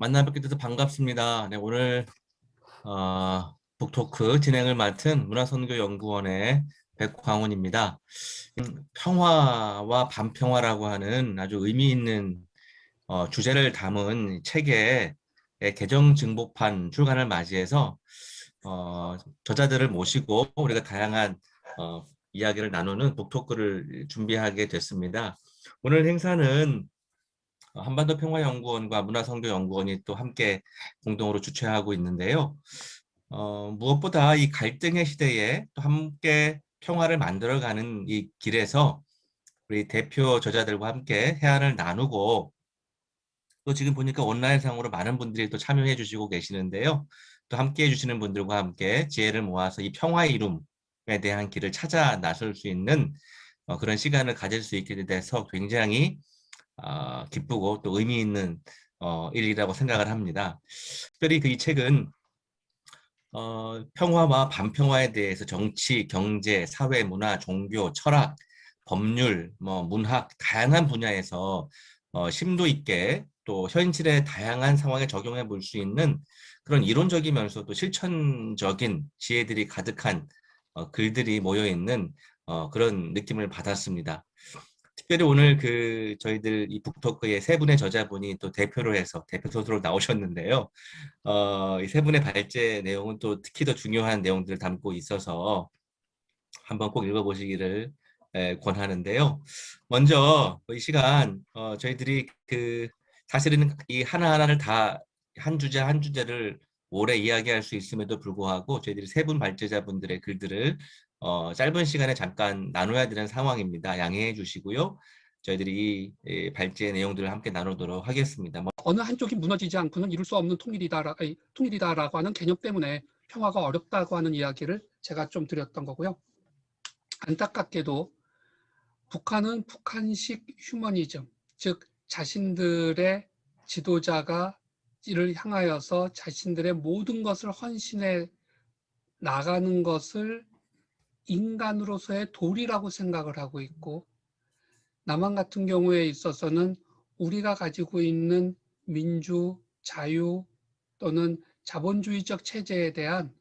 만나 뵙게 돼서 반갑습니다. 네, 오늘 북토크 진행을 맡은 문화선교연구원의 백광훈입니다. 평화와 반평화라고 하는 아주 의미 있는 주제를 담은 책의 개정 증복판 출간을 맞이해서 저자들을 모시고 우리가 다양한 어, 이야기를 나누는 북토크를 준비하게 됐습니다. 오늘 행사는 한반도 평화연구원과 문화선교연구원이 또 함께 공동으로 주최하고 있는데요. 무엇보다 이 갈등의 시대에 또 함께 평화를 만들어가는 이 길에서 우리 대표 저자들과 함께 해안을 나누고 또 지금 보니까 온라인상으로 많은 분들이 또 참여해 주시고 계시는데요. 또 함께 해주시는 분들과 함께 지혜를 모아서 이 평화의 이룸에 대한 길을 찾아 나설 수 있는 그런 시간을 가질 수 있게 돼서 굉장히 기쁘고 또 의미 있는 일이라고 생각을 합니다. 특별히 그 이 책은 평화와 반평화에 대해서 정치, 경제, 사회, 문화, 종교, 철학, 법률, 뭐 문학 다양한 분야에서 심도 있게 또 현실의 다양한 상황에 적용해 볼 수 있는 그런 이론적이면서도 실천적인 지혜들이 가득한 글들이 모여 있는 그런 느낌을 받았습니다. 특별히 오늘 그 저희들 이 북토크의 세 분의 저자분이 또 대표로 해서 대표 소설로 나오셨는데요. 이 세 분의 발제 내용은 또 특히 더 중요한 내용들을 담고 있어서 한번 꼭 읽어보시기를 권하는데요. 먼저 이 시간 저희들이 그 사실은 이 하나하나를 다 한 주제 한 주제를 오래 이야기할 수 있음에도 불구하고 저희들이 세 분 발제자분들의 글들을 짧은 시간에 잠깐 나눠야 되는 상황입니다. 양해해 주시고요. 저희들이 이 발제 내용들을 함께 나누도록 하겠습니다. 어느 한쪽이 무너지지 않고는 이룰 수 없는 통일이다라고 하는 개념 때문에 평화가 어렵다고 하는 이야기를 제가 좀 드렸던 거고요. 안타깝게도 북한은 북한식 휴머니즘, 즉 자신들의 지도자가 이를 향하여서 자신들의 모든 것을 헌신해 나가는 것을 인간으로서의 도리라고 생각을 하고 있고, 남한 같은 경우에 있어서는 우리가 가지고 있는 민주, 자유 또는 자본주의적 체제에 대한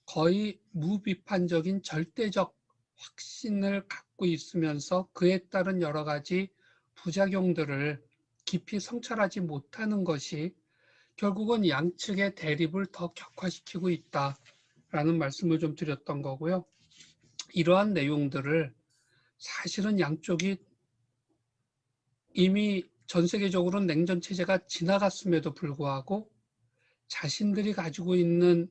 거의 무비판적인 절대적 확신을 갖고 있으면서 그에 따른 여러 가지 부작용들을 깊이 성찰하지 못하는 것이 결국은 양측의 대립을 더 격화시키고 있다라는 말씀을 좀 드렸던 거고요. 이러한 내용들을 사실은 양쪽이 이미 전 세계적으로 냉전 체제가 지나갔음에도 불구하고 자신들이 가지고 있는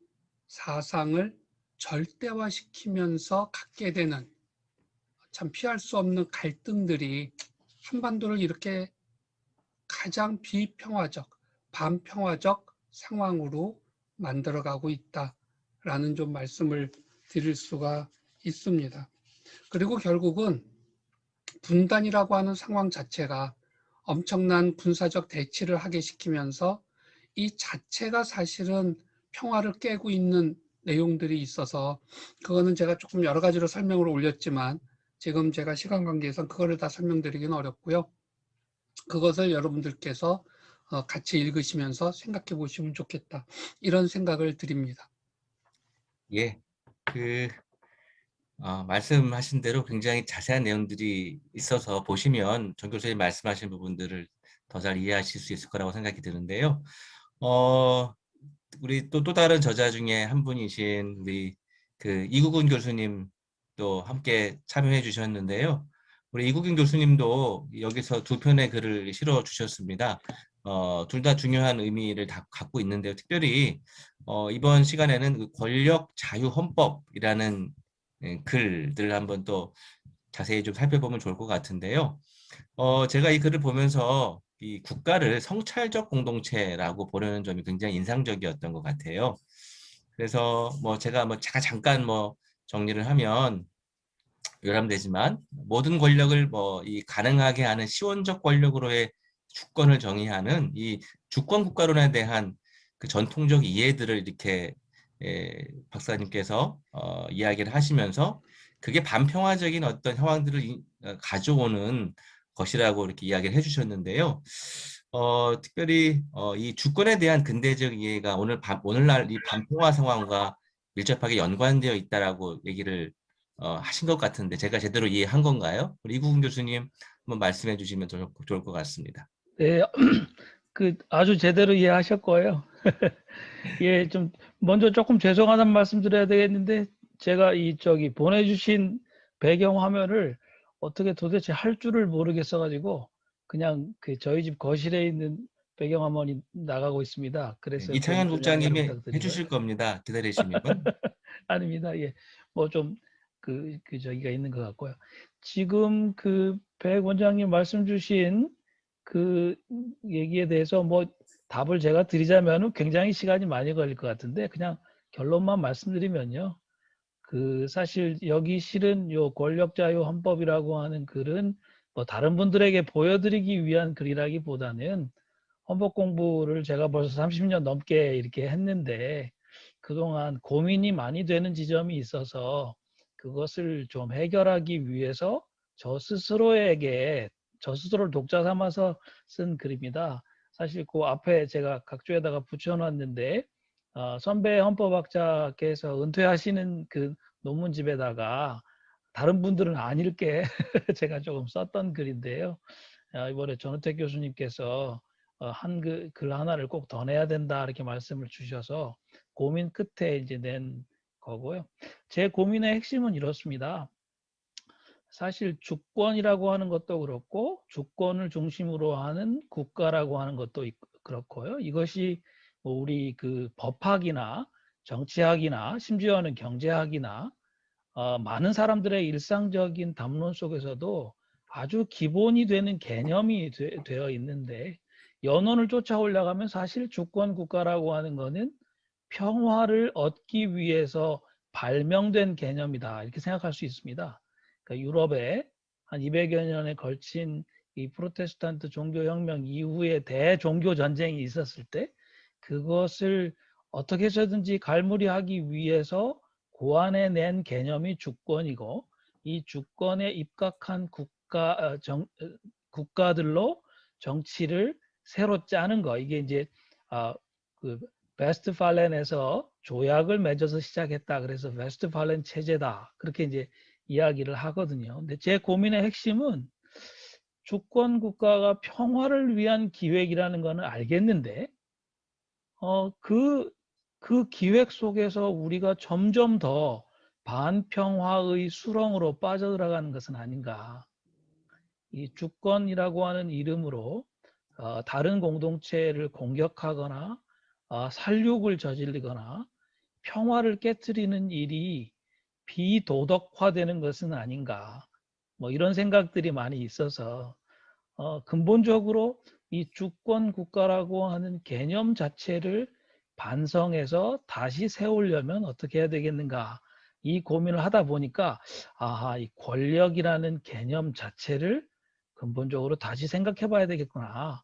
사상을 절대화시키면서 갖게 되는 참 피할 수 없는 갈등들이 한반도를 이렇게 가장 비평화적, 반평화적 상황으로 만들어가고 있다라는 좀 말씀을 드릴 수가 있습니다. 그리고 결국은 분단이라고 하는 상황 자체가 엄청난 군사적 대치를 하게 시키면서 이 자체가 사실은 평화를 깨고 있는 내용들이 있어서 그거는 제가 조금 여러 가지로 설명을 올렸지만 지금 제가 시간 관계에서 그거를 다 설명드리기는 어렵고요. 그것을 여러분들께서 같이 읽으시면서 생각해 보시면 좋겠다. 이런 생각을 드립니다. 예, 그 말씀하신 대로 굉장히 자세한 내용들이 있어서 보시면 정 교수님 말씀하신 부분들을 더 잘 이해하실 수 있을 거라고 생각이 드는데요. 우리 또 다른 저자 중에 한 분이신 우리 그 이국은 교수님도 함께 참여해 주셨는데요. 우리 이국인 교수님도 여기서 두 편의 글을 실어 주셨습니다. 둘 다 중요한 의미를 다 갖고 있는데요. 특별히 이번 시간에는 그 권력 자유 헌법이라는 글들을 한번 또 자세히 좀 살펴보면 좋을 것 같은데요. 제가 이 글을 보면서 이 국가를 성찰적 공동체라고 보려는 점이 굉장히 인상적이었던 것 같아요. 그래서 뭐 제가 잠깐 정리를 하면 요람되지만 모든 권력을 이 가능하게 하는 시원적 권력으로의 주권을 정의하는 이 주권 국가론에 대한 그 전통적 이해들을 이렇게 박사님께서 이야기를 하시면서 그게 반평화적인 어떤 상황들을 가져오는 것이라고 이렇게 이야기를 해주셨는데요. 특별히 이 주권에 대한 근대적 이해가 오늘날 이 반평화 상황과 밀접하게 연관되어 있다라고 얘기를 하신 것 같은데 제가 제대로 이해한 건가요? 우리 이국훈 교수님 한번 말씀해 주시면 좋을 것 같습니다. 네, 아주 제대로 이해하셨고요. 예, 좀 먼저 조금 죄송하다는 말씀 드려야 되겠는데 제가 보내주신 배경 화면을 어떻게 도대체 할 줄을 모르겠어가지고 그냥 저희 집 거실에 있는 배경 화면이 나가고 있습니다. 네, 그래서 이창현 좀 양해를 국장님이 부탁드리고요. 해주실 겁니다. 기다리시면. 아닙니다. 예, 뭐 좀 저기가 있는 것 같고요. 지금 백 원장님 말씀 주신 그 얘기에 대해서 뭐 답을 제가 드리자면은 굉장히 시간이 많이 걸릴 것 같은데 그냥 결론만 말씀드리면요. 사실 여기 실은 요 권력자유 헌법이라고 하는 글은 뭐 다른 분들에게 보여드리기 위한 글이라기보다는 헌법 공부를 제가 벌써 30년 넘게 이렇게 했는데 그동안 고민이 많이 되는 지점이 있어서 그것을 좀 해결하기 위해서 저 스스로를 독자 삼아서 쓴 글입니다. 사실 그 앞에 제가 각조에다가 붙여놨는데 선배 헌법학자께서 은퇴하시는 그 논문집에다가 다른 분들은 안 읽게 제가 조금 썼던 글인데요. 이번에 전우택 교수님께서 글 하나를 꼭 더 내야 된다 이렇게 말씀을 주셔서 고민 끝에 이제 낸 거고요. 제 고민의 핵심은 이렇습니다. 사실 주권이라고 하는 것도 그렇고 주권을 중심으로 하는 국가라고 하는 것도 그렇고요. 이것이 뭐 우리 법학이나 정치학이나 심지어는 경제학이나 많은 사람들의 일상적인 담론 속에서도 아주 기본이 되는 개념이 되어 있는데 연원을 쫓아 올라가면 사실 주권 국가라고 하는 것은 평화를 얻기 위해서 발명된 개념이다 이렇게 생각할 수 있습니다. 그러니까 유럽에 한 200여 년에 걸친 이 프로테스탄트 종교혁명 이후에 대종교 전쟁이 있었을 때 그것을 어떻게 해서든지 갈무리하기 위해서 고안해낸 개념이 주권이고 이 주권에 입각한 국가들로 정치를 새로 짜는 거 이게 이제 그 베스트팔렌에서 조약을 맺어서 시작했다. 그래서 베스트팔렌 체제다. 그렇게 이제 이야기를 하거든요. 근데 제 고민의 핵심은 주권 국가가 평화를 위한 기획이라는 거는 알겠는데 그 기획 속에서 우리가 점점 더 반평화의 수렁으로 빠져들어가는 것은 아닌가. 이 주권이라고 하는 이름으로 다른 공동체를 공격하거나 살육을 저지르거나 평화를 깨뜨리는 일이 비도덕화되는 것은 아닌가. 뭐 이런 생각들이 많이 있어서 근본적으로 이 주권 국가라고 하는 개념 자체를 반성해서 다시 세우려면 어떻게 해야 되겠는가. 이 고민을 하다 보니까 이 권력이라는 개념 자체를 근본적으로 다시 생각해 봐야 되겠구나.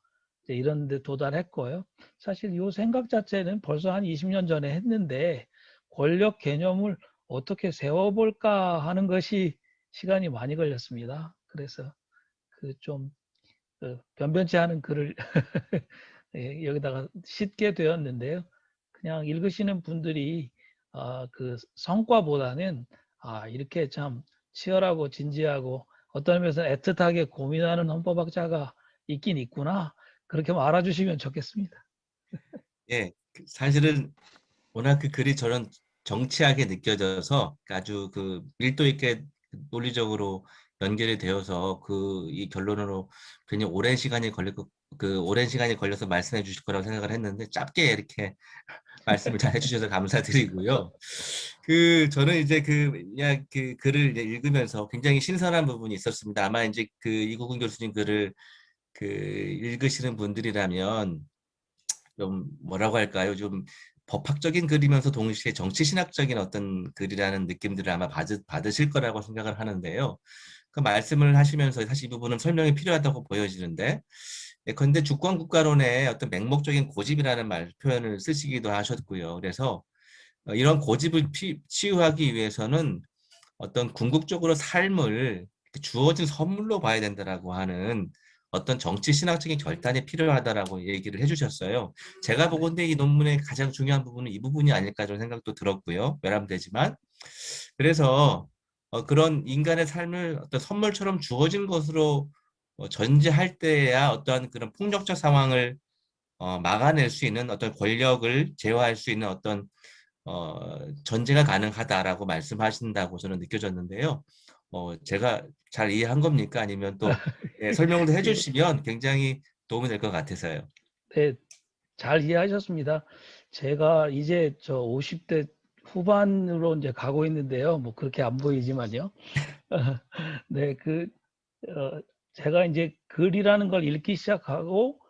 이런 데 도달했고요. 사실 이 생각 자체는 벌써 한 20년 전에 했는데 권력 개념을 어떻게 세워볼까 하는 것이 시간이 많이 걸렸습니다. 그래서 좀 변변치 않은 글을 예, 여기다가 싣게 되었는데요. 그냥 읽으시는 분들이 성과보다는 이렇게 참 치열하고 진지하고 어떤 의미에서 애틋하게 고민하는 헌법학자가 있긴 있구나. 그렇게 알아주시면 좋겠습니다. 예, 사실은 워낙 그 글이 저런 정치하게 느껴져서 아주 밀도 있게 논리적으로 연결이 되어서 이 결론으로 괜히 오랜 시간이 걸려서 말씀해 주실 거라고 생각을 했는데 짧게 이렇게 말씀을 잘 해주셔서 감사드리고요. 저는 이제 글을 이제 읽으면서 굉장히 신선한 부분이 있었습니다. 아마 이제 이국은 교수님 글을 읽으시는 분들이라면 좀 뭐라고 할까요? 좀 법학적인 글이면서 동시에 정치신학적인 어떤 글이라는 느낌들을 아마 받으실 거라고 생각을 하는데요. 그 말씀을 하시면서 사실 이 부분은 설명이 필요하다고 보여지는데, 예컨대 주권국가론의 어떤 맹목적인 고집이라는 표현을 쓰시기도 하셨고요. 그래서 이런 고집을 치유하기 위해서는 어떤 궁극적으로 삶을 주어진 선물로 봐야 된다라고 하는 어떤 정치 신학적인 결단이 필요하다라고 얘기를 해주셨어요. 제가 보건대 이 논문의 가장 중요한 부분은 이 부분이 아닐까 저는 생각도 들었고요. 외람되지만 그래서 그런 인간의 삶을 어떤 선물처럼 주어진 것으로 전제할 때야 어떠한 그런 폭력적 상황을 막아낼 수 있는 어떤 권력을 제어할 수 있는 어떤 전제가 가능하다라고 말씀하신다고 저는 느껴졌는데요. 제가 잘 이해한 겁니까? 아니면 또 설명을 더 예, 해주시면 굉장히 도움이 될 것 같아서요. 네, 잘 이해하셨습니다. 제가 이제 저 50대 후반으로 이제 가고 있는데요. 뭐 그렇게 안 보이지만요. 네, 어, 제가 이제 글이라는 걸 읽기 시작하고,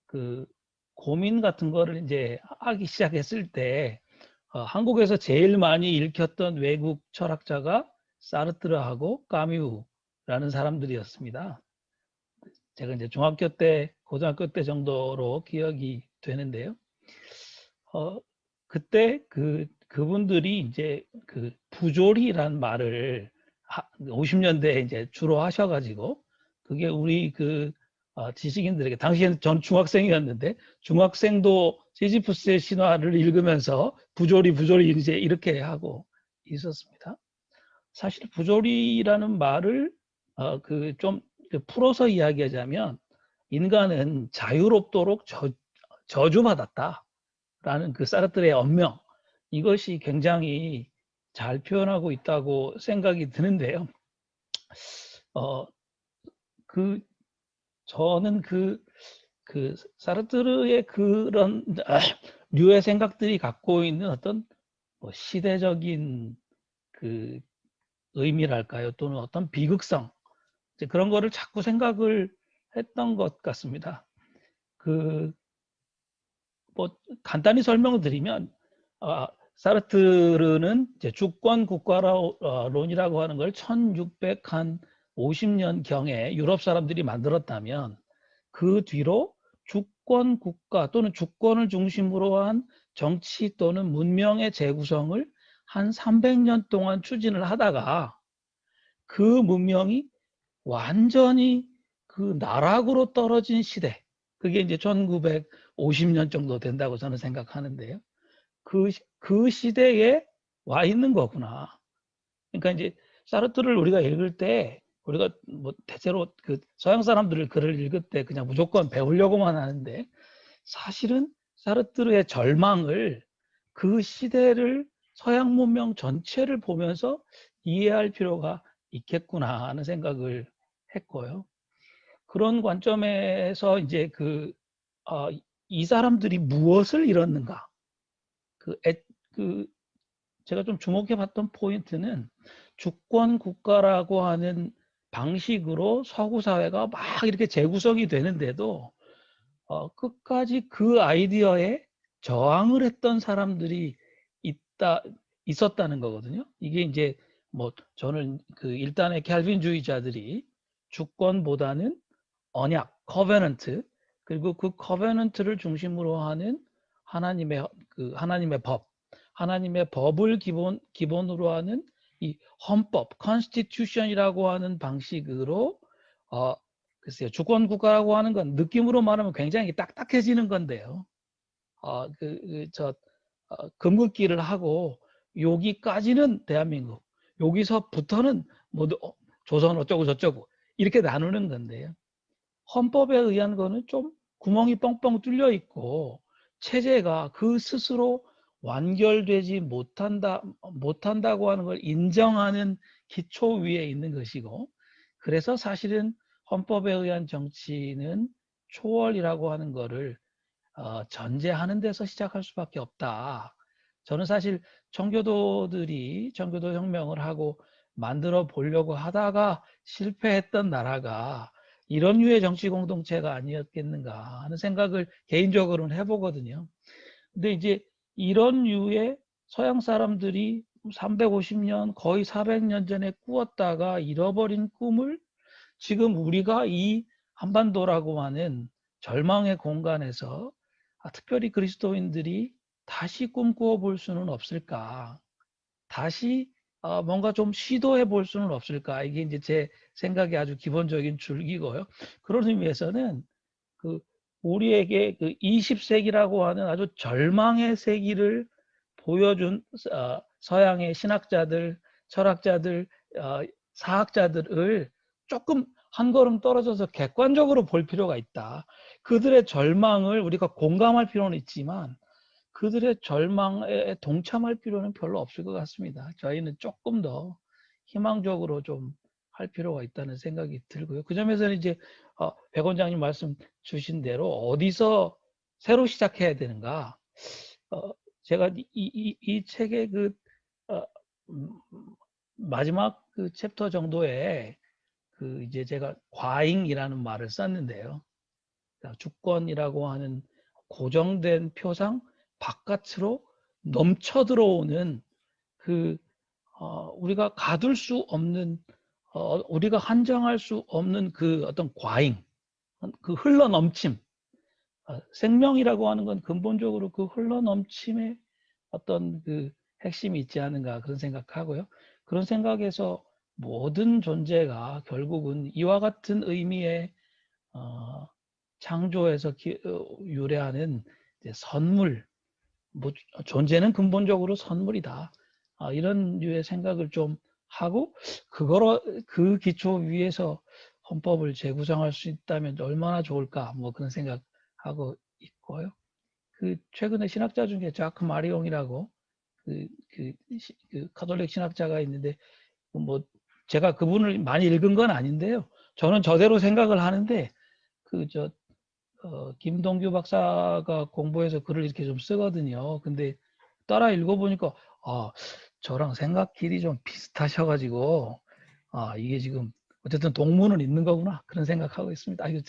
그 고민 같은 거를 이제 하기 시작했을 때, 한국에서 제일 많이 읽혔던 외국 철학자가 사르트르하고 까뮤라는 사람들이었습니다. 제가 이제 중학교 때, 고등학교 때 정도로 기억이 되는데요. 어, 그때 그분들이 이제 그 부조리란 말을 50년대에 이제 주로 하셔가지고 그게 우리 지식인들에게 당시에는 전 중학생이었는데 중학생도 시지프스의 신화를 읽으면서 부조리 이제 이렇게 하고 있었습니다. 사실 부조리라는 말을 좀 풀어서 이야기하자면 인간은 자유롭도록 저주받았다라는 그 사르트르의 언명, 이것이 굉장히 잘 표현하고 있다고 생각이 드는데요. 어, 그 저는 사르트르의 그런 류의 생각들이 갖고 있는 어떤 뭐 시대적인 그 의미랄까요? 또는 어떤 비극성, 이제 그런 거를 자꾸 생각을 했던 것 같습니다. 그, 뭐, 간단히 설명을 드리면, 사르트르는 이제 주권 국가론이라고 하는 걸 1650년 경에 유럽 사람들이 만들었다면, 그 뒤로 주권 국가 또는 주권을 중심으로 한 정치 또는 문명의 재구성을 한 300년 동안 추진을 하다가 그 문명이 완전히 그 나락으로 떨어진 시대. 그게 이제 1950년 정도 된다고 저는 생각하는데요. 그 시대에 와 있는 거구나. 그러니까 이제 사르트르를 우리가 읽을 때 우리가 뭐 대체로 그 서양 사람들을 글을 읽을 때 그냥 무조건 배우려고만 하는데 사실은 사르트르의 절망을 그 시대를 서양 문명 전체를 보면서 이해할 필요가 있겠구나 하는 생각을 했고요. 그런 관점에서 이제 이 사람들이 무엇을 잃었는가? 그, 애, 그 제가 좀 주목해봤던 포인트는 주권 국가라고 하는 방식으로 서구 사회가 막 이렇게 재구성이 되는데도 끝까지 그 아이디어에 저항을 했던 사람들이 있었다는 거거든요. 이게 이제 뭐 저는 그 일단의 캘빈주의자들이 주권보다는 언약, 커베넌트, 그리고 그 커베넌트를 중심으로 하는 하나님의 법, 하나님의 법을 기본으로 하는 이 헌법, 컨스티튜션이라고 하는 방식으로 글쎄요, 주권 국가라고 하는 건 느낌으로 말하면 굉장히 딱딱해지는 건데요. 금긋기를 하고 여기까지는 대한민국, 여기서부터는 모두 조선 어쩌고 저쩌고 이렇게 나누는 건데요. 헌법에 의한 거는 좀 구멍이 뻥뻥 뚫려 있고 체제가 그 스스로 완결되지 못한다고 하는 걸 인정하는 기초 위에 있는 것이고, 그래서 사실은 헌법에 의한 정치는 초월이라고 하는 거를 전제하는 데서 시작할 수밖에 없다. 저는 사실 청교도들이 청교도 혁명을 하고 만들어 보려고 하다가 실패했던 나라가 이런 류의 정치 공동체가 아니었겠는가 하는 생각을 개인적으로는 해보거든요. 근데 이제 이런 류의 서양 사람들이 350년, 거의 400년 전에 꾸었다가 잃어버린 꿈을 지금 우리가 이 한반도라고 하는 절망의 공간에서 특별히 그리스도인들이 다시 꿈꾸어 볼 수는 없을까? 다시 뭔가 좀 시도해 볼 수는 없을까? 이게 이제 제 생각이 아주 기본적인 줄기고요. 그런 의미에서는 그 우리에게 그 20세기라고 하는 아주 절망의 세기를 보여준 서양의 신학자들, 철학자들, 사학자들을 조금 한 걸음 떨어져서 객관적으로 볼 필요가 있다. 그들의 절망을 우리가 공감할 필요는 있지만 그들의 절망에 동참할 필요는 별로 없을 것 같습니다. 저희는 조금 더 희망적으로 좀 할 필요가 있다는 생각이 들고요. 그 점에서는 이제 백 원장님 말씀 주신 대로 어디서 새로 시작해야 되는가? 제가 이 책의 그 음, 마지막 그 챕터 정도에 그 이제 제가 과잉이라는 말을 썼는데요. 그러니까 주권이라고 하는 고정된 표상 바깥으로 넘쳐 들어오는 그 우리가 가둘 수 없는 우리가 한정할 수 없는 그 어떤 과잉, 그 흘러 넘침, 생명이라고 하는 건 근본적으로 그 흘러 넘침의 어떤 그 핵심이 있지 않은가 그런 생각하고요. 그런 생각에서 모든 존재가 결국은 이와 같은 의미의 창조에서 유래하는 선물, 뭐 존재는 근본적으로 선물이다. 이런 류의 생각을 좀 하고 그 기초 위에서 헌법을 재구성할 수 있다면 얼마나 좋을까 뭐 그런 생각하고 있고요. 그 최근에 신학자 중에 자크 마리옹이라고 그 카톨릭 신학자가 있는데 뭐 제가 그분을 많이 읽은 건 아닌데요. 저는 저대로 생각을 하는데 김동규 박사가 공부해서 글을 이렇게 좀 쓰거든요. 근데 따라 읽어보니까 저랑 생각 길이 좀 비슷하셔가지고 이게 지금 어쨌든 동문은 있는 거구나 그런 생각하고 있습니다. 이거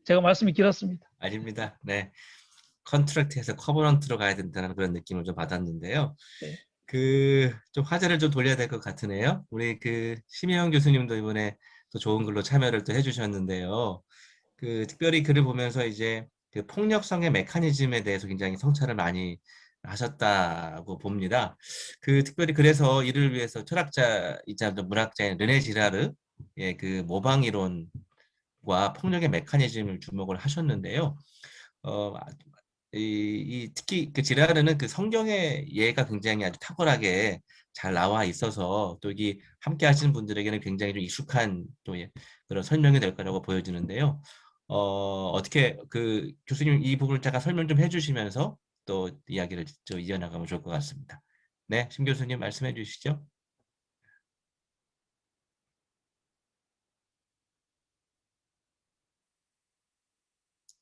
제가 말씀이 길었습니다. 아닙니다. 네. 컨트랙트에서 커버넌트로 가야 된다는 그런 느낌을 좀 받았는데요. 네. 그 좀 화제를 좀 돌려야 될 것 같으네요. 우리 그 심혜영 교수님도 이번에 또 좋은 글로 참여를 또 해주셨는데요. 그 특별히 글을 보면서 이제 그 폭력성의 메커니즘에 대해서 굉장히 성찰을 많이 하셨다고 봅니다. 그 특별히 그래서 이를 위해서 철학자이자 문학자인 르네 지라르의 그 모방 이론과 폭력의 메커니즘을 주목을 하셨는데요. 어, 특히 그 지라르는 그 성경의 예가 굉장히 아주 탁월하게 잘 나와 있어서 또 이 함께 하시는 분들에게는 굉장히 좀 익숙한 또 그런 설명이 될 거라고 보여지는데요. 어떻게 그 교수님 이 부분을 잠깐 설명 좀 해주시면서 또 이야기를 좀 이어나가면 좋을 것 같습니다. 네, 심 교수님 말씀해 주시죠.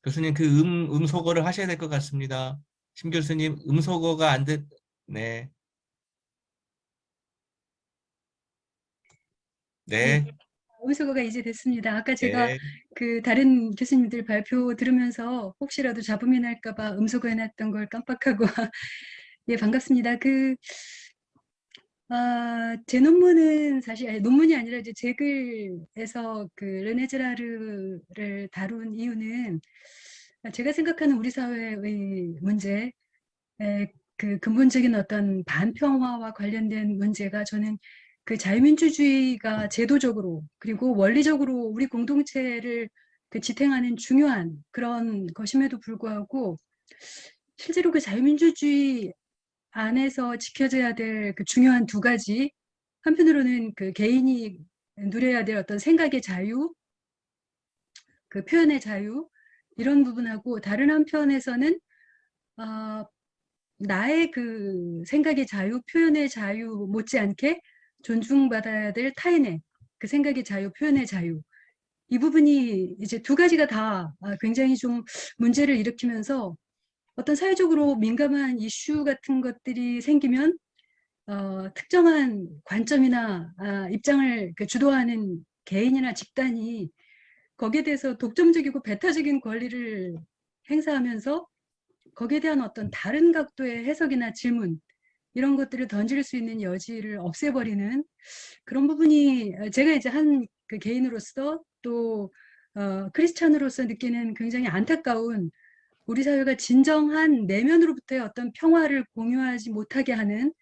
교수님 그 음소거를 하셔야 될 것 같습니다. 심 교수님 음소거가 안 됐, 네, 네, 네, 음소거가 이제 됐습니다. 아까 제가 네. 그 다른 교수님들 발표 들으면서 혹시라도 잡음이 날까 봐 음소거 해놨던 걸 깜빡하고 예, 반갑습니다. 제 논문은 사실 논문이 아니라 이제 제 글에서 그 르네즈라르를 다룬 이유는 제가 생각하는 우리 사회의 문제, 그 근본적인 어떤 반평화와 관련된 문제가 저는 그 자유민주주의가 제도적으로 그리고 원리적으로 우리 공동체를 그 지탱하는 중요한 그런 것임에도 불구하고 실제로 그 자유민주주의 안에서 지켜져야 될 그 중요한 두 가지, 한편으로는 그 개인이 누려야 될 어떤 생각의 자유, 그 표현의 자유, 이런 부분하고 다른 한편에서는 나의 그 생각의 자유, 표현의 자유 못지않게 존중받아야 될 타인의 그 생각의 자유, 표현의 자유, 이 부분이 이제 두 가지가 다 굉장히 좀 문제를 일으키면서 어떤 사회적으로 민감한 이슈 같은 것들이 생기면 특정한 관점이나 입장을 주도하는 개인이나 집단이 거기에 대해서 독점적이고 배타적인 권리를 행사하면서 거기에 대한 어떤 다른 각도의 해석이나 질문, 이런 것들을 던질 수 있는 여지를 없애버리는 그런 부분이 제가 이제 한 그 개인으로서 또 크리스찬으로서 느끼는 굉장히 안타까운, 우리 사회가 진정한 내면으로부터의 어떤 평화를 공유하지 못하게 하는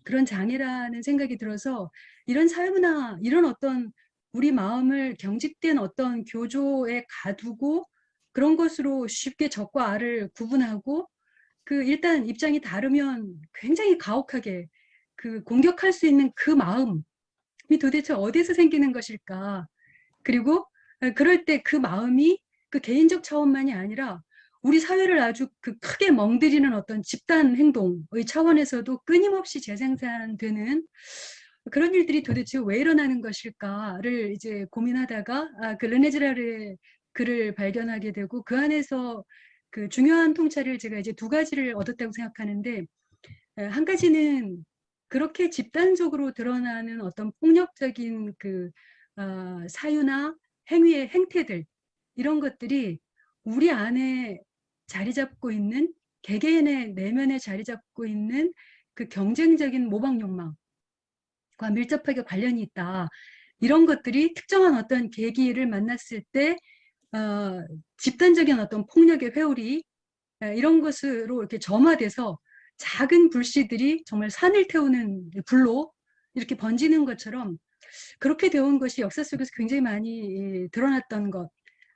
그런 장애라는 생각이 들어서 이런 사회문화, 이런 어떤 우리 마음을 경직된 어떤 교조에 가두고 그런 것으로 쉽게 적과 아를 구분하고 그 일단 입장이 다르면 굉장히 가혹하게 그 공격할 수 있는 그 마음이 도대체 어디서 생기는 것일까? 그리고 그럴 때 그 마음이 그 개인적 차원만이 아니라 우리 사회를 아주 그 크게 멍들이는 어떤 집단 행동의 차원에서도 끊임없이 재생산되는 그런 일들이 도대체 왜 일어나는 것일까를 이제 고민하다가 그 르네즈라르의 글을 발견하게 되고 그 안에서 그 중요한 통찰을 제가 이제 두 가지를 얻었다고 생각하는데 한 가지는 그렇게 집단적으로 드러나는 어떤 폭력적인 그 사유나 행위의 행태들 이런 것들이 우리 안에 자리 잡고 있는 개개인의 내면에 자리 잡고 있는 그 경쟁적인 모방 욕망과 밀접하게 관련이 있다. 이런 것들이 특정한 어떤 계기를 만났을 때 집단적인 어떤 폭력의 회오리 이런 것으로 이렇게 점화돼서 작은 불씨들이 정말 산을 태우는 불로 이렇게 번지는 것처럼 그렇게 되어온 것이 역사 속에서 굉장히 많이 드러났던 것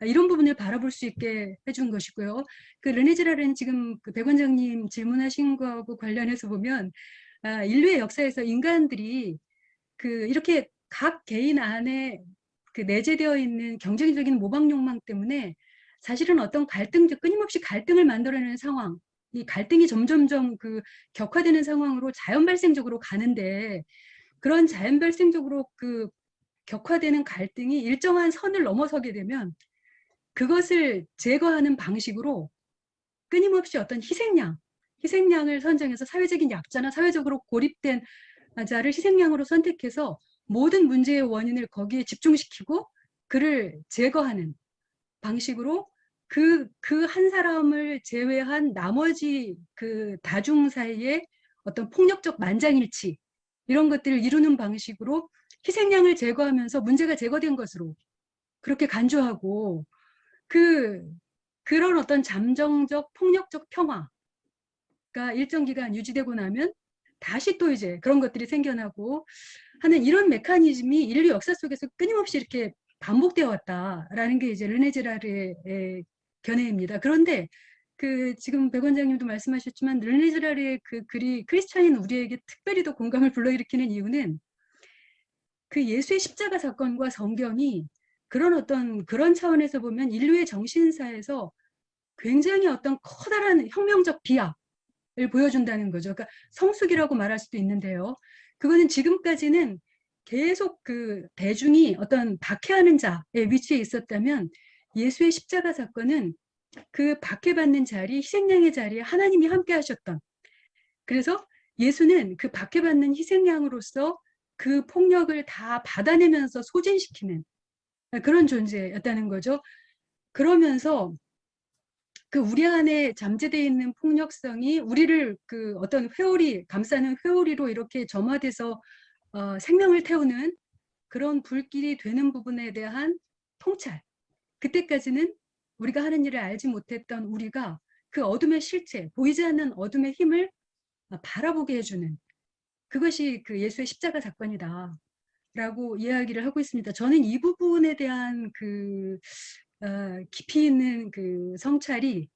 이런 부분을 바라볼 수 있게 해준 것이고요. 그 르네즈라르는 지금 그 백 원장님 질문하신 거하고 관련해서 보면 인류의 역사에서 인간들이 그 이렇게 각 개인 안에 그 내재되어 있는 경쟁적인 모방 욕망 때문에 사실은 어떤 갈등적 끊임없이 갈등을 만들어내는 상황, 이 갈등이 점점점 그 격화되는 상황으로 자연 발생적으로 가는데 그런 자연 발생적으로 그 격화되는 갈등이 일정한 선을 넘어서게 되면 그것을 제거하는 방식으로 끊임없이 어떤 희생양을 선정해서 사회적인 약자나 사회적으로 고립된 자를 희생양으로 선택해서 모든 문제의 원인을 거기에 집중시키고 그를 제거하는 방식으로 그 한 사람을 제외한 나머지 그 다중 사이에 어떤 폭력적 만장일치 이런 것들을 이루는 방식으로 희생양을 제거하면서 문제가 제거된 것으로 그렇게 간주하고 그런 어떤 잠정적 폭력적 평화가 일정 기간 유지되고 나면 다시 또 이제 그런 것들이 생겨나고 하는 이런 메커니즘이 인류 역사 속에서 끊임없이 이렇게 반복되어 왔다라는 게 이제 르네즈라르의 견해입니다. 그런데 그 지금 백 원장님도 말씀하셨지만 르네즈라르의 그 글이 크리스찬인 우리에게 특별히 더 공감을 불러일으키는 이유는 그 예수의 십자가 사건과 성경이 그런 차원에서 보면 인류의 정신사에서 굉장히 어떤 커다란 혁명적 비약을 보여준다는 거죠. 그러니까 성숙이라고 말할 수도 있는데요. 그거는 지금까지는 계속 그 대중이 어떤 박해하는 자의 위치에 있었다면 예수의 십자가 사건은 그 박해받는 자리, 희생양의 자리에 하나님이 함께 하셨던 그래서 예수는 그 박해받는 희생양으로서 그 폭력을 다 받아내면서 소진시키는 그런 존재였다는 거죠. 그러면서 그 우리 안에 잠재되어 있는 폭력성이 우리를 그 어떤 회오리, 감싸는 회오리로 이렇게 점화돼서 생명을 태우는 그런 불길이 되는 부분에 대한 통찰. 그때까지는 우리가 하는 일을 알지 못했던 우리가 그 어둠의 실체, 보이지 않는 어둠의 힘을 바라보게 해주는 그것이 그 예수의 십자가 사건이다. 라고 이야기를 하고 있습니다. 저는 이 부분에 대한 그 깊이 있는 그 성찰이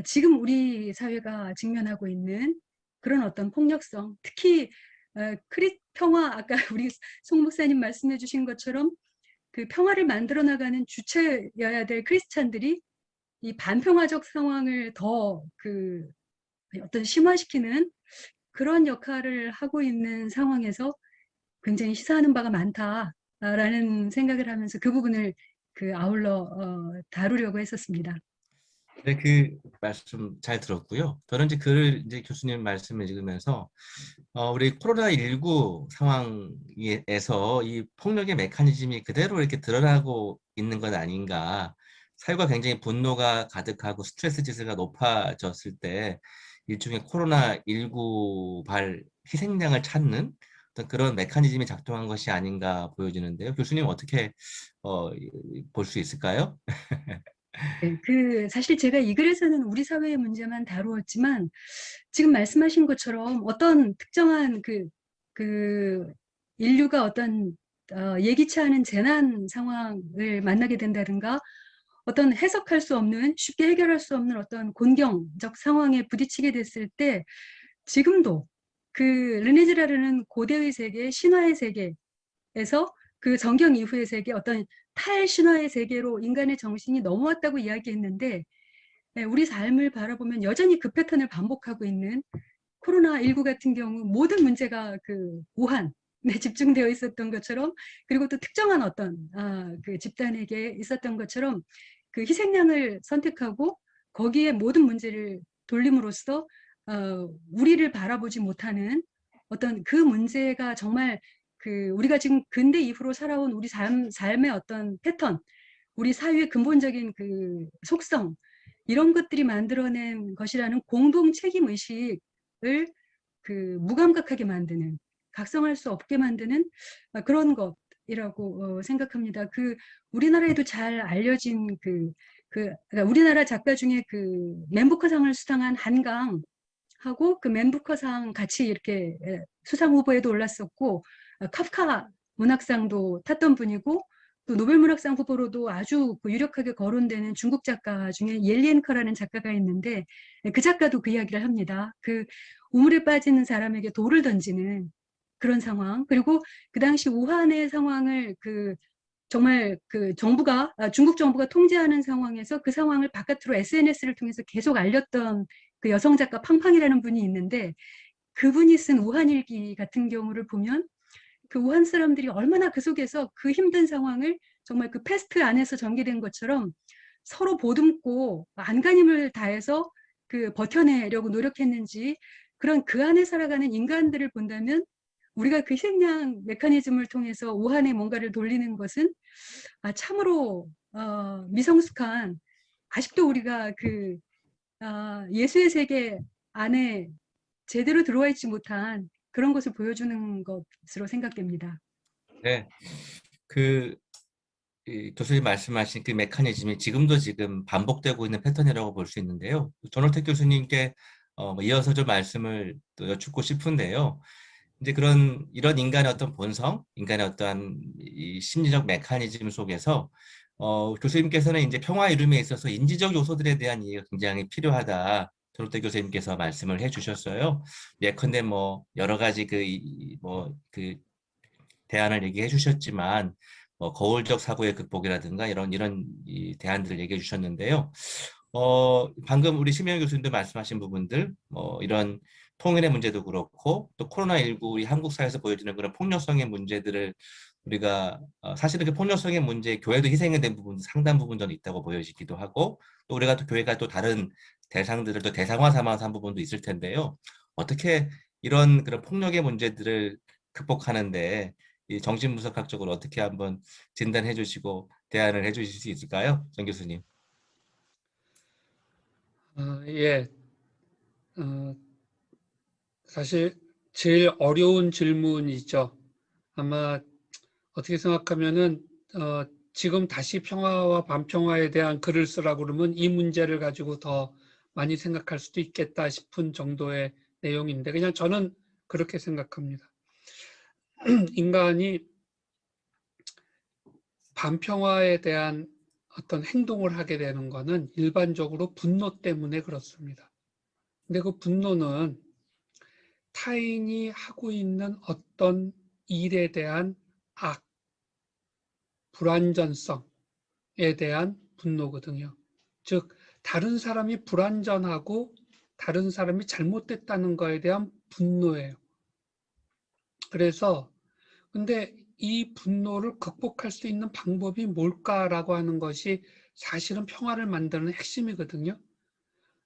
지금 우리 사회가 직면하고 있는 그런 어떤 폭력성, 특히 평화, 아까 우리 송 목사님 말씀해 주신 것처럼 그 평화를 만들어 나가는 주체여야 될 크리스찬들이 이 반평화적 상황을 더 그 어떤 심화시키는 그런 역할을 하고 있는 상황에서 굉장히 시사하는 바가 많다라는 생각을 하면서 그 부분을 그 아울러 다루려고 했었습니다. 네, 그 말씀 잘 들었고요. 저는 이제 글을 이제 교수님 말씀을 읽으면서 우리 코로나19 상황에서 이 폭력의 메커니즘이 그대로 이렇게 드러나고 있는 것 아닌가. 사회가 굉장히 분노가 가득하고 스트레스 지수가 높아졌을 때 일종의 코로나19 발 희생양을 찾는 어떤 그런 메커니즘이 작동한 것이 아닌가 보여지는데요. 교수님 어떻게 볼 수 있을까요? 네, 그 사실 제가 이 글에서는 우리 사회의 문제만 다루었지만 지금 말씀하신 것처럼 어떤 특정한 그 그 인류가 어떤 예기치 않은 재난 상황을 만나게 된다든가 어떤 해석할 수 없는 쉽게 해결할 수 없는 어떤 곤경적 상황에 부딪히게 됐을 때 지금도 그 르네즈라르는 고대의 세계, 신화의 세계에서 그 정경 이후의 세계, 어떤 탈신화의 세계로 인간의 정신이 넘어왔다고 이야기했는데 우리 삶을 바라보면 여전히 그 패턴을 반복하고 있는 코로나19 같은 경우 모든 문제가 그 우한에 집중되어 있었던 것처럼 그리고 또 특정한 어떤 그 집단에게 있었던 것처럼 그 희생양을 선택하고 거기에 모든 문제를 돌림으로써 우리를 바라보지 못하는 어떤 그 문제가 정말 그 우리가 지금 근대 이후로 살아온 우리 삶의 어떤 패턴, 우리 사회의 근본적인 그 속성 이런 것들이 만들어낸 것이라는 공동 책임 의식을 그 무감각하게 만드는, 각성할 수 없게 만드는 그런 것이라고 생각합니다. 그 우리나라에도 잘 알려진 그러니까 우리나라 작가 중에 그 맨부커상을 수상한 한강하고 그 맨부커상 같이 이렇게 수상 후보에도 올랐었고 카프카 문학상도 탔던 분이고 또 노벨 문학상 후보로도 아주 유력하게 거론되는 중국 작가 중에 옐리엔커라는 작가가 있는데 그 작가도 그 이야기를 합니다. 그 우물에 빠지는 사람에게 돌을 던지는 그런 상황. 그리고 그 당시 우한의 상황을 정말 중국 정부가 통제하는 상황에서 그 상황을 바깥으로 SNS를 통해서 계속 알렸던 그 여성 작가 팡팡이라는 분이 있는데 그분이 쓴 우한일기 같은 경우를 보면 그 우한 사람들이 얼마나 그 속에서 그 힘든 상황을 정말 그 패스트 안에서 전개된 것처럼 서로 보듬고 안간힘을 다해서 그 버텨내려고 노력했는지 그런 그 안에 살아가는 인간들을 본다면 우리가 그 희생양 메커니즘을 통해서 우한에 뭔가를 돌리는 것은 참으로 미성숙한 아직도 우리가 예수의 세계 안에 제대로 들어와 있지 못한 그런 것을 보여주는 것으로 생각됩니다. 네, 교수님 말씀하신 그 메커니즘이 지금도 지금 반복되고 있는 패턴이라고 볼 수 있는데요. 전월택 교수님께 이어서 좀 말씀을 또 여쭙고 싶은데요. 이제 이런 인간의 어떤 본성, 인간의 어떠한 이 심리적 메커니즘 속에서 교수님께서는 이제 평화 이룸에 있어서 인지적 요소들에 대한 이해가 굉장히 필요하다. 전월택 교수님께서 말씀을 해주셨어요. 예컨대 여러 가지 대안을 얘기해 주셨지만 거울적 사고의 극복이라든가 이런 이 대안들을 얘기해 주셨는데요. 방금 우리 심영 교수님도 말씀하신 부분들, 이런 통일의 문제도 그렇고 또 코로나19 우리 한국 사회에서 보여지는 그런 폭력성의 문제들을 우리가 사실은 그 폭력성의 문제 교회도 희생이 된 부분 상당 부분 전 있다고 보여지기도 하고 또 우리가 또 교회가 또 다른 대상들을 또 대상화 삼아서 한 부분도 있을 텐데요. 어떻게 이런 그런 폭력의 문제들을 극복하는데 이 정신분석학적으로 어떻게 한번 진단해 주시고 대안을 해 주실 수 있을까요? 정 교수님. 예, 어, 사실 제일 어려운 질문이죠. 아마 어떻게 생각하면은 지금 다시 평화와 반평화에 대한 글을 쓰라고 그러면 이 문제를 가지고 더 많이 생각할 수도 있겠다 싶은 정도의 내용인데 그냥 저는 그렇게 생각합니다. 인간이 반평화에 대한 어떤 행동을 하게 되는 것은 일반적으로 분노 때문에 그렇습니다. 근데 그 분노는 타인이 하고 있는 어떤 일에 대한 악, 불완전성에 대한 분노거든요. 즉, 다른 사람이 불완전하고 다른 사람이 잘못됐다는 거에 대한 분노예요. 그래서 근데 이 분노를 극복할 수 있는 방법이 뭘까라고 하는 것이 사실은 평화를 만드는 핵심이거든요.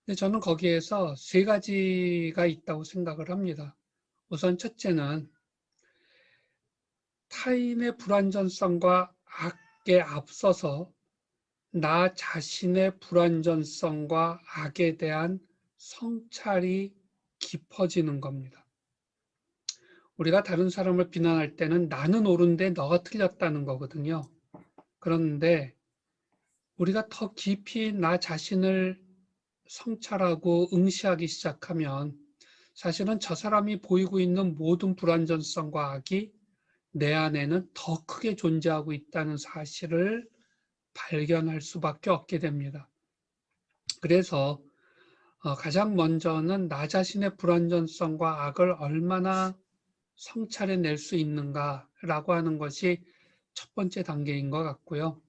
근데 저는 거기에서 세 가지가 있다고 생각을 합니다. 우선 첫째는 타인의 불완전성과 악에 앞서서 나 자신의 불완전성과 악에 대한 성찰이 깊어지는 겁니다. 우리가 다른 사람을 비난할 때는 나는 옳은데 너가 틀렸다는 거거든요. 그런데 우리가 더 깊이 나 자신을 성찰하고 응시하기 시작하면 사실은 저 사람이 보이고 있는 모든 불완전성과 악이 내 안에는 더 크게 존재하고 있다는 사실을 발견할 수밖에 없게 됩니다. 그래서 가장 먼저는 나 자신의 불완전성과 악을 얼마나 성찰해낼 수 있는가라고 하는 것이 첫 번째 단계인 것 같고요.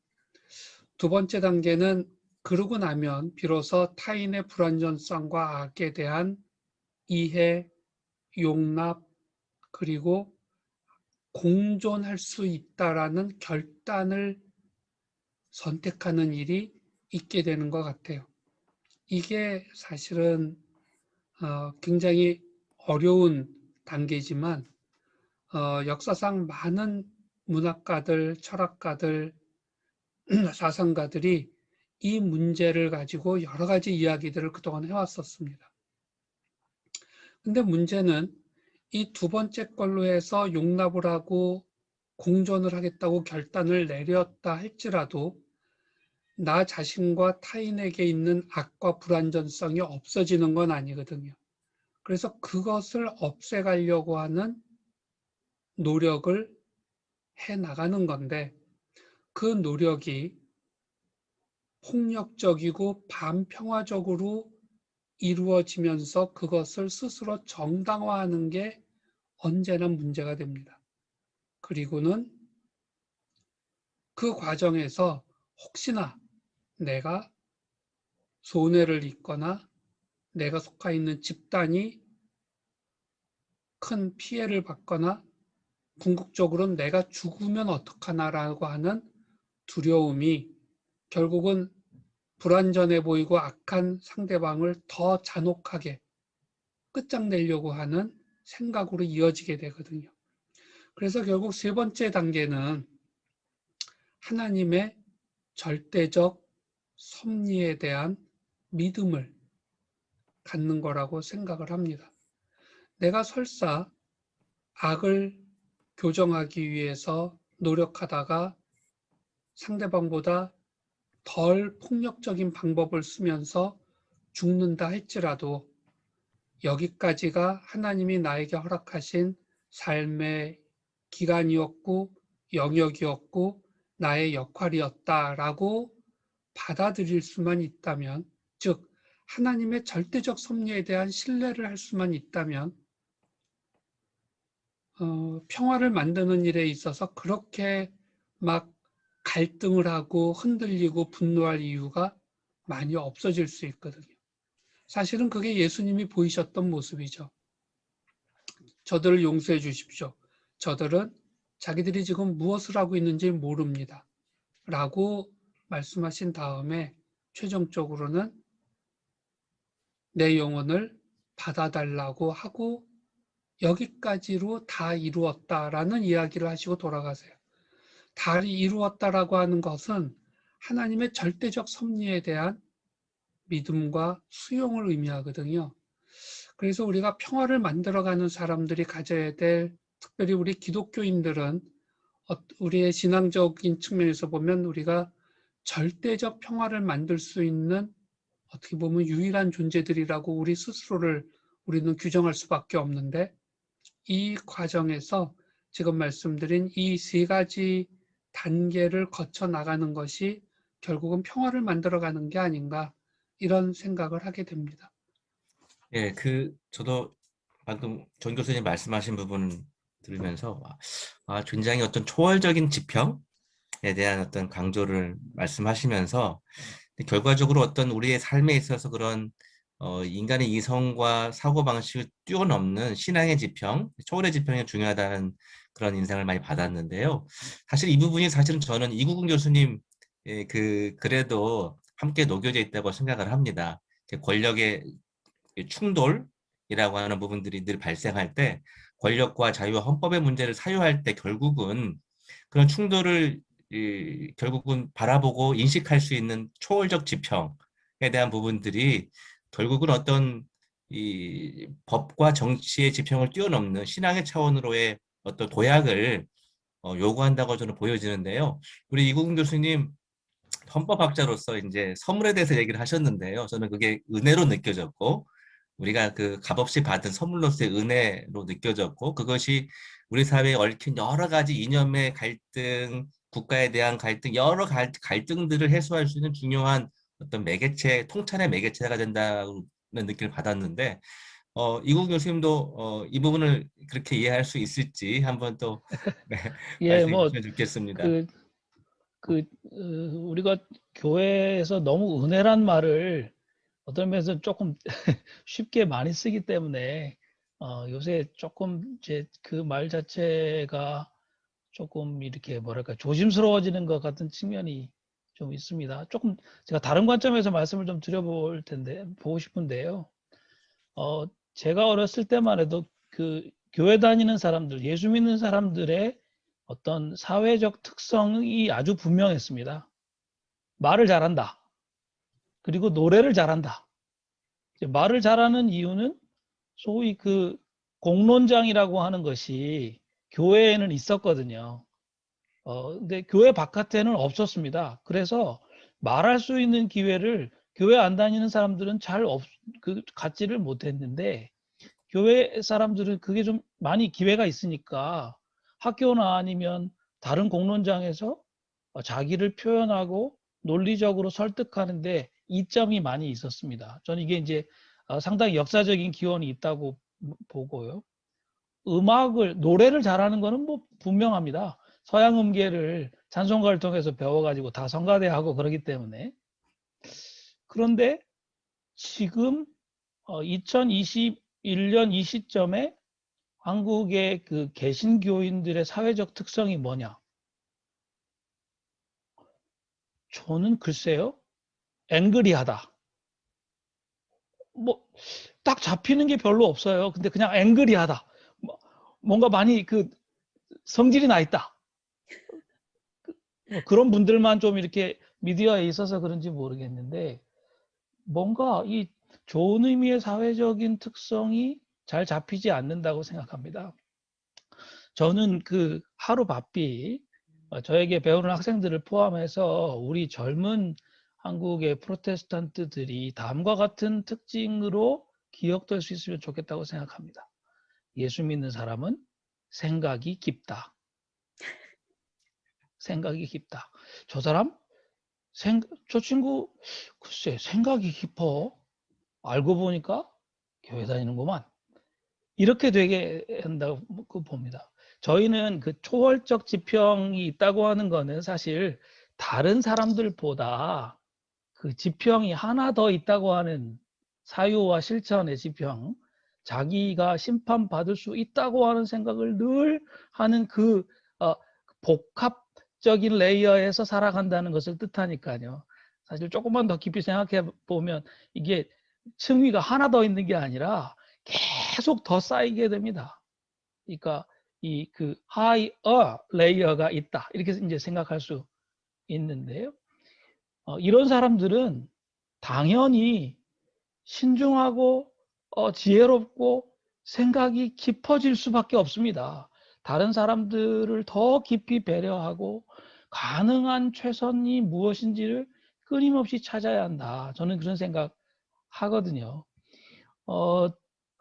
두 번째 단계는 그러고 나면 비로소 타인의 불완전성과 악에 대한 이해, 용납, 그리고 공존할 수 있다라는 결단을 선택하는 일이 있게 되는 것 같아요. 이게 사실은 굉장히 어려운 단계지만 역사상 많은 문학가들, 철학가들, 사상가들이 이 문제를 가지고 여러 가지 이야기들을 그동안 해왔었습니다. 근데 문제는 이 두 번째 걸로 해서 용납을 하고 공존을 하겠다고 결단을 내렸다 할지라도 나 자신과 타인에게 있는 악과 불완전성이 없어지는 건 아니거든요. 그래서 그것을 없애가려고 하는 노력을 해 나가는 건데 그 노력이 폭력적이고 반평화적으로 이루어지면서 그것을 스스로 정당화하는 게 언제나 문제가 됩니다. 그리고는 그 과정에서 혹시나 내가 손해를 입거나 내가 속해 있는 집단이 큰 피해를 받거나 궁극적으로는 내가 죽으면 어떡하나라고 하는 두려움이 결국은 불완전해 보이고 악한 상대방을 더 잔혹하게 끝장내려고 하는 생각으로 이어지게 되거든요. 그래서 결국 세 번째 단계는 하나님의 절대적 섭리에 대한 믿음을 갖는 거라고 생각을 합니다. 내가 설사 악을 교정하기 위해서 노력하다가 상대방보다 덜 폭력적인 방법을 쓰면서 죽는다 할지라도 여기까지가 하나님이 나에게 허락하신 삶의 기간이었고 영역이었고 나의 역할이었다라고 받아들일 수만 있다면, 즉 하나님의 절대적 섭리에 대한 신뢰를 할 수만 있다면 평화를 만드는 일에 있어서 그렇게 막 갈등을 하고 흔들리고 분노할 이유가 많이 없어질 수 있거든요. 사실은 그게 예수님이 보이셨던 모습이죠. 저들을 용서해 주십시오. 저들은 자기들이 지금 무엇을 하고 있는지 모릅니다. 라고 말씀하신 다음에 최종적으로는 내 영혼을 받아달라고 하고 여기까지로 다 이루었다라는 이야기를 하시고 돌아가세요. 다 이루었다라고 하는 것은 하나님의 절대적 섭리에 대한 믿음과 수용을 의미하거든요. 그래서 우리가 평화를 만들어가는 사람들이 가져야 될, 특별히 우리 기독교인들은 우리의 신앙적인 측면에서 보면 우리가 절대적 평화를 만들 수 있는 어떻게 보면 유일한 존재들이라고 우리 스스로를 우리는 규정할 수밖에 없는데 이 과정에서 지금 말씀드린 이 세 가지 단계를 거쳐 나가는 것이 결국은 평화를 만들어가는 게 아닌가 이런 생각을 하게 됩니다. 예, 저도 방금 전 교수님 말씀하신 부분 들으면서 굉장히 어떤 초월적인 지평에 대한 어떤 강조를 말씀하시면서 결과적으로 어떤 우리의 삶에 있어서 그런 인간의 이성과 사고방식을 뛰어넘는 신앙의 지평, 초월의 지평이 중요하다는 그런 인상을 많이 받았는데요. 사실 이 부분이 사실은 저는 이구근 교수님 그 글에도 함께 녹여져 있다고 생각을 합니다. 권력의 충돌이라고 하는 부분들이 늘 발생할 때 권력과 자유와 헌법의 문제를 사유할 때 결국은 그런 충돌을 결국은 바라보고 인식할 수 있는 초월적 지평에 대한 부분들이 결국은 어떤 이 법과 정치의 지평을 뛰어넘는 신앙의 차원으로의 어떤 도약을 요구한다고 저는 보여지는데요. 우리 이국은 교수님 헌법학자로서 이제 서물에 대해서 얘기를 하셨는데요. 저는 그게 은혜로 느껴졌고 우리가 그 값없이 받은 선물로서의 은혜로 느껴졌고 그것이 우리 사회에 얽힌 여러 가지 이념의 갈등, 국가에 대한 갈등, 여러 갈등들을 해소할 수 있는 중요한 어떤 매개체, 통찰의 매개체가 된다는 느낌을 받았는데 이국 교수님도 이 부분을 그렇게 이해할 수 있을지 한번 또 네, 예, 말씀해 뭐 주시면 좋겠습니다. 그 우리가 교회에서 너무 은혜란 말을 어떤 면에서 조금 쉽게 많이 쓰기 때문에 요새 조금 이제 그 말 자체가 조금 이렇게 뭐랄까 조심스러워지는 것 같은 측면이 좀 있습니다. 조금 제가 다른 관점에서 말씀을 좀 드려볼 텐데 보고 싶은데요. 제가 어렸을 때만 해도 그 교회 다니는 사람들, 예수 믿는 사람들의 어떤 사회적 특성이 아주 분명했습니다. 말을 잘한다. 그리고 노래를 잘한다. 이제 말을 잘하는 이유는 소위 그 공론장이라고 하는 것이 교회에는 있었거든요. 근데 교회 바깥에는 없었습니다. 그래서 말할 수 있는 기회를 교회 안 다니는 사람들은 갖지를 못했는데 교회 사람들은 그게 좀 많이 기회가 있으니까 학교나 아니면 다른 공론장에서 자기를 표현하고 논리적으로 설득하는데 이점이 많이 있었습니다. 저는 이게 이제 상당히 역사적인 기원이 있다고 보고요. 노래를 잘하는 거는 뭐 분명합니다. 서양 음계를 찬송가를 통해서 배워가지고 다 성가대하고 그러기 때문에. 그런데 지금 2021년 이 시점에 한국의 그 개신교인들의 사회적 특성이 뭐냐? 저는 글쎄요, 앵그리하다. 뭐 딱 잡히는 게 별로 없어요. 근데 그냥 앵그리하다. 뭔가 많이 그 성질이 나 있다. 뭐 그런 분들만 좀 이렇게 미디어에 있어서 그런지 모르겠는데 뭔가 이 좋은 의미의 사회적인 특성이 잘 잡히지 않는다고 생각합니다. 저는 그 하루 바삐 저에게 배우는 학생들을 포함해서 우리 젊은 한국의 프로테스탄트들이 다음과 같은 특징으로 기억될 수 있으면 좋겠다고 생각합니다. 예수 믿는 사람은 생각이 깊다. 생각이 깊다. 저 사람? 저 친구 글쎄 생각이 깊어. 알고 보니까 교회 다니는구만. 이렇게 되게 한다고 봅니다. 저희는 그 초월적 지평이 있다고 하는 거는 사실 다른 사람들보다 그 지평이 하나 더 있다고 하는 사유와 실천의 지평, 자기가 심판받을 수 있다고 하는 생각을 늘 하는 그 복합적인 레이어에서 살아간다는 것을 뜻하니까요. 사실 조금만 더 깊이 생각해 보면 이게 층위가 하나 더 있는 게 아니라 계속 더 쌓이게 됩니다. 그러니까 이 그 하이어 레이어가 있다 이렇게 이제 생각할 수 있는데요. 이런 사람들은 당연히 신중하고 지혜롭고 생각이 깊어질 수밖에 없습니다. 다른 사람들을 더 깊이 배려하고 가능한 최선이 무엇인지를 끊임없이 찾아야 한다. 저는 그런 생각 하거든요.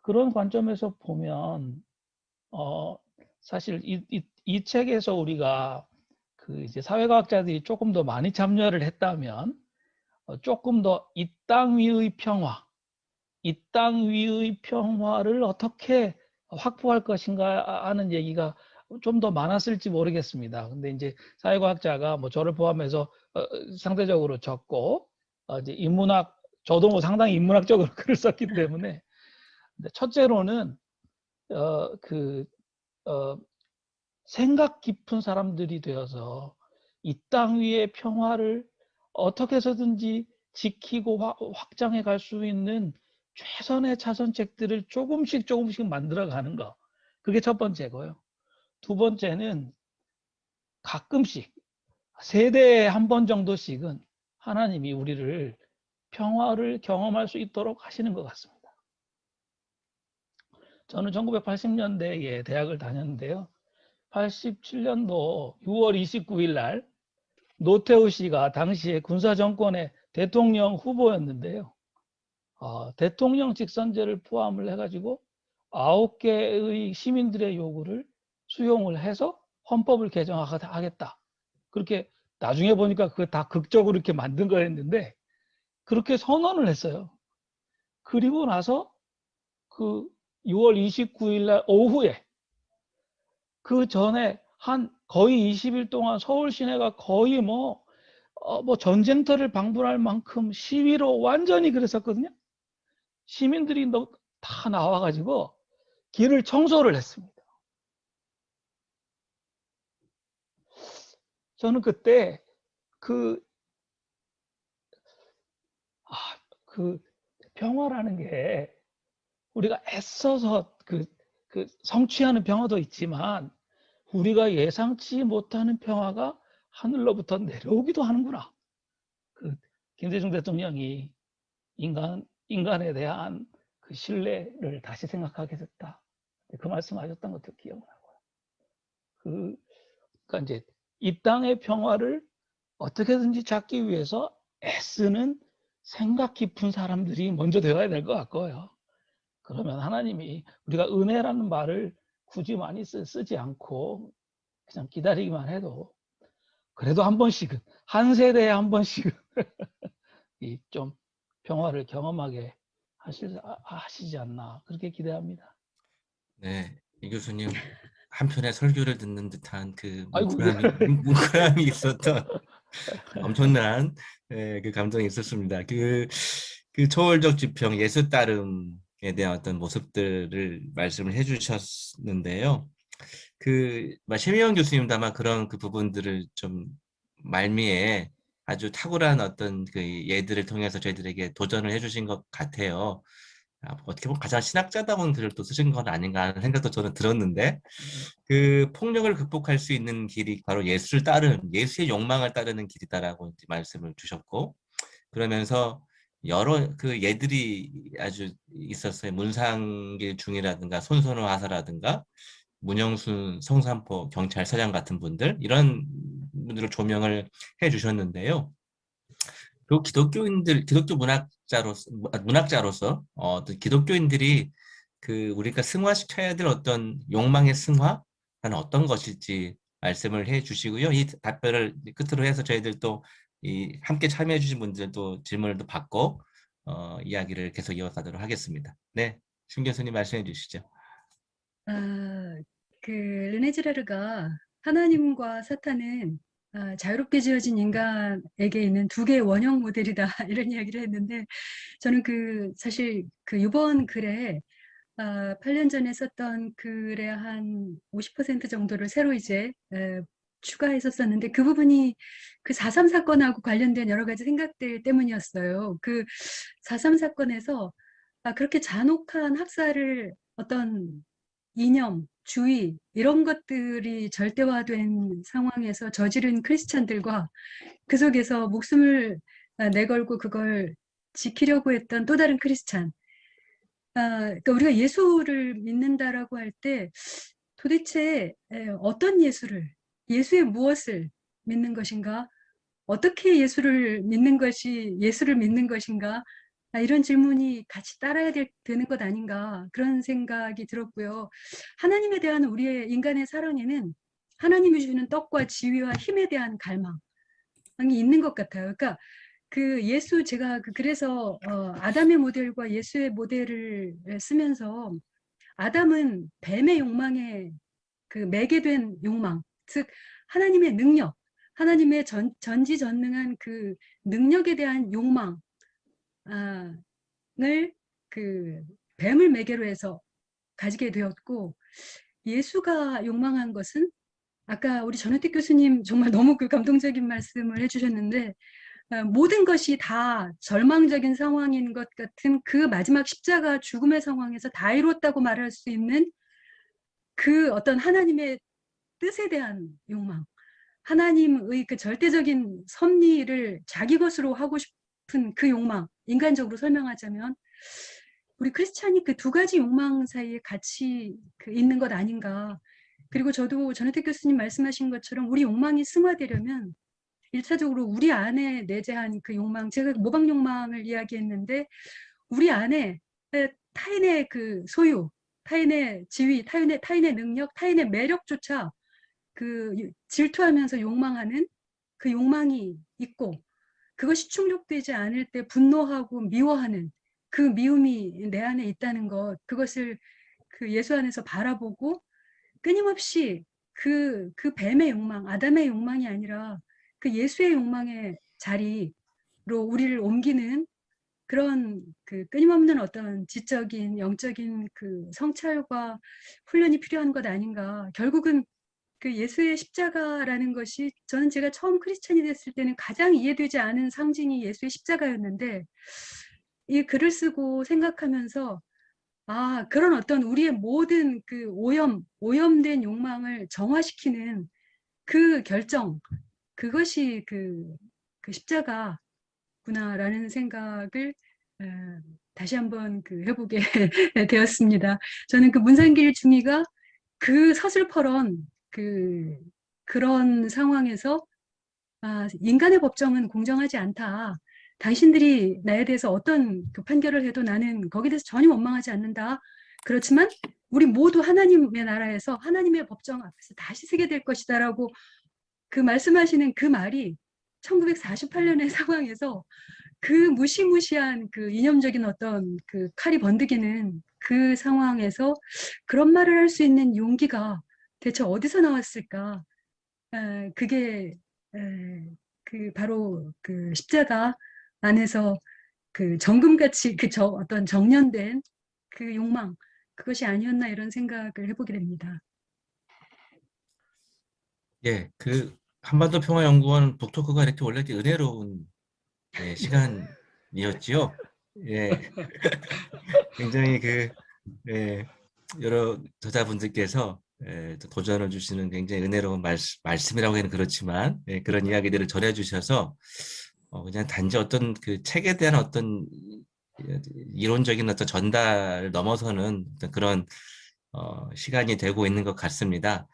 그런 관점에서 보면 사실 이 책에서 우리가 그 이제 사회과학자들이 조금 더 많이 참여를 했다면 조금 더 이 땅 위의 평화, 이 땅 위의 평화를 어떻게 확보할 것인가 하는 얘기가 좀 더 많았을지 모르겠습니다. 근데 이제 사회과학자가 뭐 저를 포함해서 상대적으로 적고 이제 인문학, 저도 뭐 상당히 인문학적으로 글을 썼기 때문에 첫째로는 생각 깊은 사람들이 되어서 이 땅 위의 평화를 어떻게 해서든지 지키고 확장해 갈 수 있는 최선의 차선책들을 조금씩 만들어가는 거. 그게 첫 번째고요. 두 번째는 가끔씩 세대에 한 번 정도씩은 하나님이 우리를 평화를 경험할 수 있도록 하시는 것 같습니다. 저는 1980년대에 대학을 다녔는데요. 87년도 6월 29일 날 노태우 씨가 당시에 군사정권의 대통령 후보였는데요. 대통령 직선제를 포함을 해가지고 9개의 시민들의 요구를 수용을 해서 헌법을 개정하겠다. 그렇게 나중에 보니까 그거 다 극적으로 이렇게 만든 거였는데 그렇게 선언을 했어요. 그리고 나서 그 6월 29일 날 오후에 그 전에 한 거의 20일 동안 서울 시내가 거의 뭐 전쟁터를 방불할 만큼 시위로 완전히 그랬었거든요. 시민들이 다 나와가지고 길을 청소를 했습니다. 저는 그때 그 평화라는 게 우리가 애써서 그 성취하는 평화도 있지만 우리가 예상치 못하는 평화가 하늘로부터 내려오기도 하는구나. 그 김대중 대통령이 인간에 대한 그 신뢰를 다시 생각하게 됐다. 그 말씀하셨던 것도 기억나고요. 그러니까 이제 이 땅의 평화를 어떻게든지 찾기 위해서 애쓰는 생각 깊은 사람들이 먼저 되어야 될 것 같고요. 그러면 하나님이 우리가 은혜라는 말을 굳이 많이 쓰지 않고 그냥 기다리기만 해도 그래도 한 번씩은, 한 세대에 한 번씩은 이 좀 평화를 경험하게 하시지 않나 그렇게 기대합니다. 네, 이 교수님 한편의 설교를 듣는 듯한 그 아이고, 뭉클함이 있었던 엄청난 그 감정이 있었습니다. 그 초월적 지평 예수 따름에 대한 어떤 모습들을 말씀을 해주셨는데요. 최미영 교수님도 아마 그런 그 부분들을 좀 말미에 아주 탁월한 어떤 그 예들을 통해서 저희들에게 도전을 해주신 것 같아요. 어떻게 보면 가장 신학자다운 글을 또 쓰신 건 아닌가 하는 생각도 저는 들었는데, 그 폭력을 극복할 수 있는 길이 바로 예수를 따르는, 예수의 욕망을 따르는 길이다라고 이제 말씀을 주셨고, 그러면서 여러 그 예들이 아주 있었어요. 문상길 중이라든가 손선호 하사라든가 문영순 성산포 경찰서장 같은 분들, 이런 분들을 조명을 해 주셨는데요. 그리고 기독교 문학자로서 또 기독교인들이 그 우리가 승화시켜야 될 어떤 욕망의 승화는 어떤 것일지 말씀을 해 주시고요. 이 답변을 끝으로 해서 저희들 또 이 함께 참여해 주신 분들도 질문을 또 받고 이야기를 계속 이어가도록 하겠습니다. 네, 신 교수님 말씀해 주시죠. 르네 지라르가 하나님과 사탄은 자유롭게 지어진 인간에게 있는 두 개의 원형 모델이다 이런 이야기를 했는데 저는 사실 이번 글에 8년 전에 썼던 글의 한 50% 정도를 새로 이제 추가했었었는데 그 부분이 그 4.3 사건하고 관련된 여러 가지 생각들 때문이었어요. 그 4.3 사건에서 그렇게 잔혹한 학살을 어떤 이념, 주의 이런 것들이 절대화된 상황에서 저지른 크리스찬들과 그 속에서 목숨을 내걸고 그걸 지키려고 했던 또 다른 크리스찬. 그러니까 우리가 예수를 믿는다라고 할 때 도대체 어떤 예수의 무엇을 믿는 것인가? 어떻게 예수를 믿는 것인가? 이런 질문이 같이 따라야 되는 것 아닌가 그런 생각이 들었고요. 하나님에 대한 우리의 인간의 사랑에는 하나님이 주는 떡과 지위와 힘에 대한 갈망이 있는 것 같아요. 그러니까 제가 그래서 아담의 모델과 예수의 모델을 쓰면서 아담은 뱀의 욕망에 매개된 욕망, 즉 하나님의 능력, 하나님의 전지전능한 그 능력에 대한 욕망을 뱀을 매개로 해서 가지게 되었고, 예수가 욕망한 것은 아까 우리 전혜택 교수님 정말 너무 감동적인 말씀을 해주셨는데 모든 것이 다 절망적인 상황인 것 같은 그 마지막 십자가 죽음의 상황에서 다 이뤘다고 말할 수 있는 그 어떤 하나님의 뜻에 대한 욕망, 하나님의 그 절대적인 섭리를 자기 것으로 하고 싶은 그 욕망, 인간적으로 설명하자면 우리 크리스찬이 그 두 가지 욕망 사이에 같이 있는 것 아닌가. 그리고 저도 전혜택 교수님 말씀하신 것처럼 우리 욕망이 승화되려면 1차적으로 우리 안에 내재한 그 욕망, 제가 모방 욕망을 이야기했는데 우리 안에 타인의 그 소유, 타인의 지위, 타인의 능력, 타인의 매력조차 그 질투하면서 욕망하는 그 욕망이 있고, 그것이 충족되지 않을 때 분노하고 미워하는 그 미움이 내 안에 있다는 것, 그것을 그 예수 안에서 바라보고 끊임없이 그 뱀의 욕망, 아담의 욕망이 아니라 그 예수의 욕망의 자리로 우리를 옮기는 그런 그 끊임없는 어떤 지적인 영적인 그 성찰과 훈련이 필요한 것 아닌가. 결국은 그 예수의 십자가라는 것이, 저는 제가 처음 크리스찬이 됐을 때는 가장 이해되지 않은 상징이 예수의 십자가였는데, 이 글을 쓰고 생각하면서 그런 어떤 우리의 모든 그 오염된 욕망을 정화시키는 그 결정, 그것이 그 십자가구나라는 생각을 다시 한번 그 해보게 되었습니다. 저는 그 문산길 중이가 그 서슬퍼런 그런 상황에서 인간의 법정은 공정하지 않다. 당신들이 나에 대해서 어떤 그 판결을 해도 나는 거기에 대해서 전혀 원망하지 않는다. 그렇지만 우리 모두 하나님의 나라에서 하나님의 법정 앞에서 다시 서게 될 것이다라고 그 말씀하시는 그 말이 1948년의 상황에서 그 무시무시한 그 이념적인 어떤 그 칼이 번득이는 그 상황에서 그런 말을 할 수 있는 용기가 대체 어디서 나왔을까? 그게 그 바로 그 십자가 안에서 그 정금같이 어떤 정련된 그 욕망, 그것이 아니었나 이런 생각을 해보게 됩니다. 예, 그 한반도 평화연구원 북토크가 이렇게 원래 이렇게 은혜로운 시간이었지요. 예, 굉장히 여러 저자분들께서 또 도전을 주시는 굉장히 은혜로운 말씀이라고 하는 그렇지만 그런 이야기들을 전해주셔서 그냥 단지 어떤 그 책에 대한 어떤 이론적인 어떤 전달을 넘어서는 어떤 그런 시간이 되고 있는 것 같습니다.